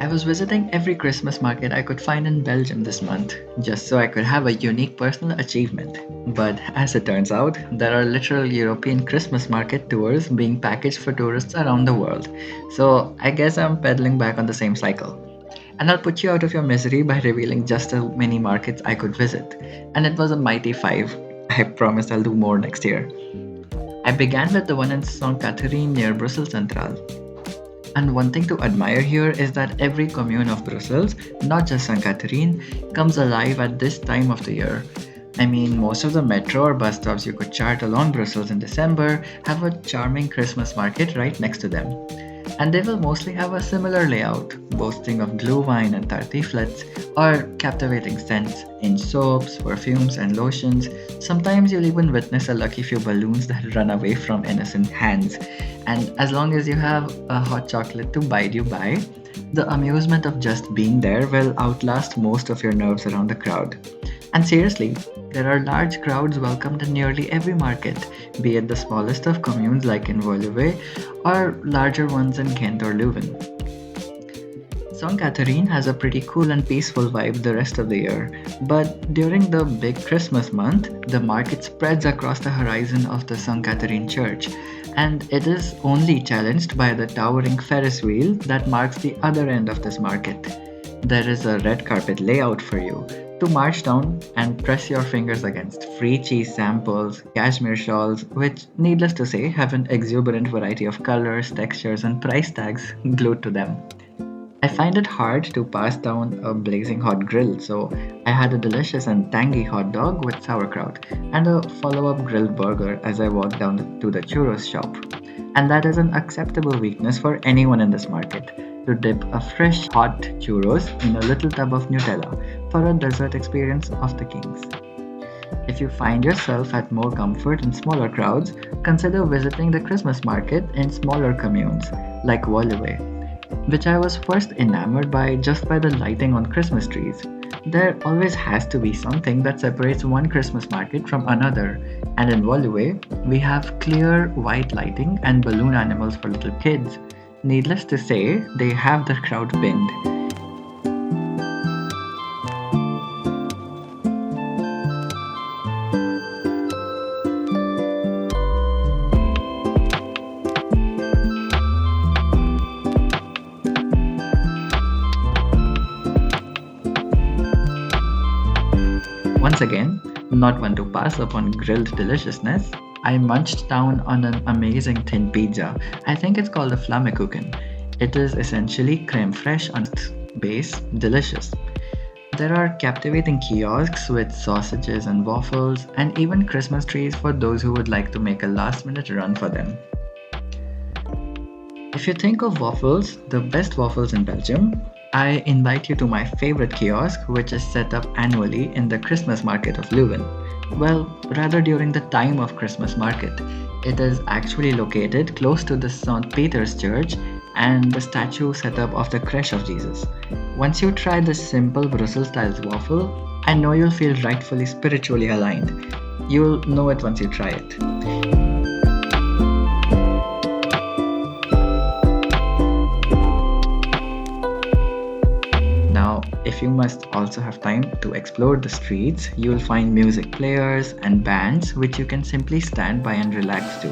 I was visiting every Christmas market I could find in Belgium this month, just so I could have a unique personal achievement. But as it turns out, there are literal European Christmas market tours being packaged for tourists around the world. So I guess I'm pedaling back on the same cycle. And I'll put you out of your misery by revealing just how many markets I could visit. And it was a mighty five. I promise I'll do more next year. I began with the one in Saint Catherine near Brussels Central. And one thing to admire here is that every commune of Brussels, not just St. Catherine, comes alive at this time of the year. I mean, most of the metro or bus stops you could chart along Brussels in December have a charming Christmas market right next to them. And they will mostly have a similar layout, boasting of glühwein and tartiflets, or captivating scents in soaps, perfumes, and lotions. Sometimes you'll even witness a lucky few balloons that run away from innocent hands. And as long as you have a hot chocolate to bide you by, the amusement of just being there will outlast most of your nerves around the crowd. And seriously, there are large crowds welcomed in nearly every market, be it the smallest of communes like in Woluwe or larger ones in Ghent or Leuven. St. Catherine has a pretty cool and peaceful vibe the rest of the year, but during the big Christmas month, the market spreads across the horizon of the St. Catherine Church, and it is only challenged by the towering Ferris wheel that marks the other end of this market. There is a red carpet layout for you to march down and press your fingers against free cheese samples, cashmere shawls, which, needless to say, have an exuberant variety of colors, textures, and price tags glued to them. I find it hard to pass down a blazing hot grill, so I had a delicious and tangy hot dog with sauerkraut and a follow up grilled burger as I walked down to the churros shop. And that is an acceptable weakness for anyone in this market to dip a fresh hot churros in a little tub of Nutella for a dessert experience of the kings. If you find yourself at more comfort in smaller crowds, consider visiting the Christmas market in smaller communes like Woluwe, which I was first enamored by just by the lighting on Christmas trees. There always has to be something that separates one Christmas market from another, and in Woluwe, we have clear white lighting and balloon animals for little kids. Needless to say, they have the crowd pinned. Once again, not one to pass up on grilled deliciousness, I munched down on an amazing thin pizza. I think it's called a Flammekuchen. It is essentially creme fraiche on its base, delicious. There are captivating kiosks with sausages and waffles, and even Christmas trees for those who would like to make a last minute run for them. If you think of waffles, the best waffles in Belgium, I invite you to my favorite kiosk, which is set up annually in the Christmas market of Leuven. Well, rather during the time of Christmas market. It is actually located close to the St. Peter's Church and the statue setup of the creche of Jesus. Once you try this simple Brussels style waffle, I know you'll feel rightfully spiritually aligned. You'll know it once you try it. Now, if you must also have time to explore the streets, you will find music players and bands which you can simply stand by and relax to.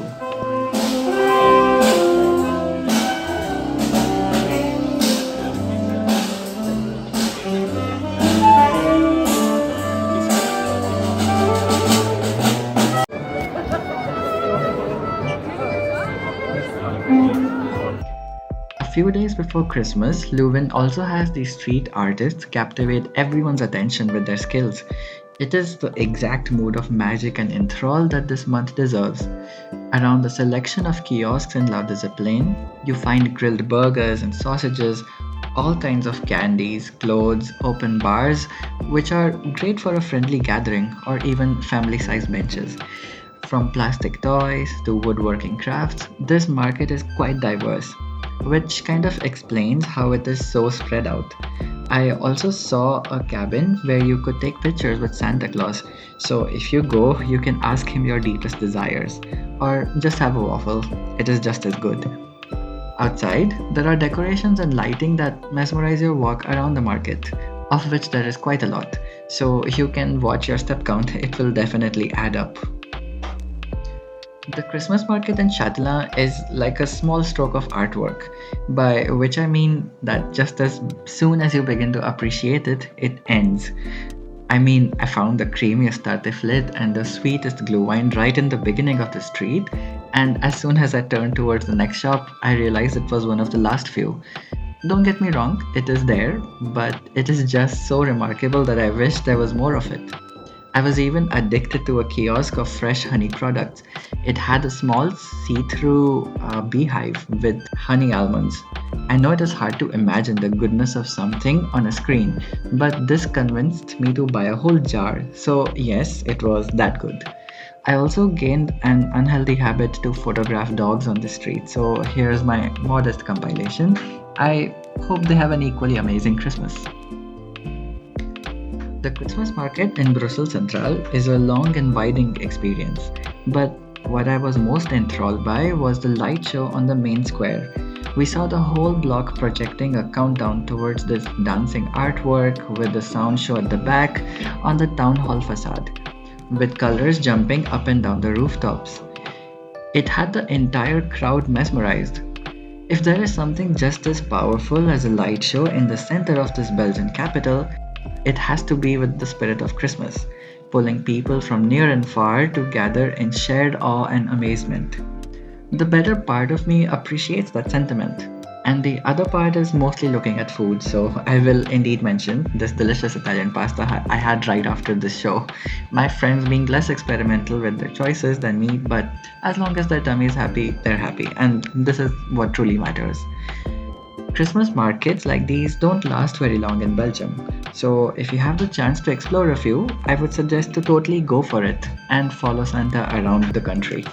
A few days before Christmas, Leuven also has these street artists captivate everyone's attention with their skills. It is the exact mood of magic and enthrall that this month deserves. Around the selection of kiosks in La Discipline, you find grilled burgers and sausages, all kinds of candies, clothes, open bars, which are great for a friendly gathering or even family sized benches. From plastic toys to woodworking crafts, this market is quite diverse, which kind of explains how it is so spread out. I also saw a cabin where you could take pictures with Santa Claus, so if you go, you can ask him your deepest desires, or just have a waffle, it is just as good. Outside, there are decorations and lighting that mesmerize your walk around the market, of which there is quite a lot. So you can watch your step count, it will definitely add up. The Christmas market in Chatelain is like a small stroke of artwork, by which I mean that just as soon as you begin to appreciate it, it ends. I mean, I found the creamiest tartiflette and the sweetest glue wine right in the beginning of the street, and as soon as I turned towards the next shop, I realized it was one of the last few. Don't get me wrong, it is there, but it is just so remarkable that I wish there was more of it. I was even addicted to a kiosk of fresh honey products. It had a small see through beehive with honey almonds. I know it is hard to imagine the goodness of something on a screen, but this convinced me to buy a whole jar. So, yes, it was that good. I also gained an unhealthy habit to photograph dogs on the street, so here's my modest compilation. I hope they have an equally amazing Christmas. The Christmas market in Brussels Central is a long and widening experience, but what I was most enthralled by was the light show on the main square. We saw the whole block projecting a countdown towards this dancing artwork with the sound show at the back on the town hall facade, with colors jumping up and down the rooftops. It had the entire crowd mesmerized. If there is something just as powerful as a light show in the center of this Belgian capital, it has to be with the spirit of Christmas, pulling people from near and far to gather in shared awe and amazement. The better part of me appreciates that sentiment, and the other part is mostly looking at food, so I will indeed mention this delicious Italian pasta I had right after this show. My friends being less experimental with their choices than me, but as long as their tummy is happy, they're happy, and this is what truly matters. Christmas markets like these don't last very long in Belgium, so if you have the chance to explore a few, I would suggest to totally go for it and follow Santa around the country.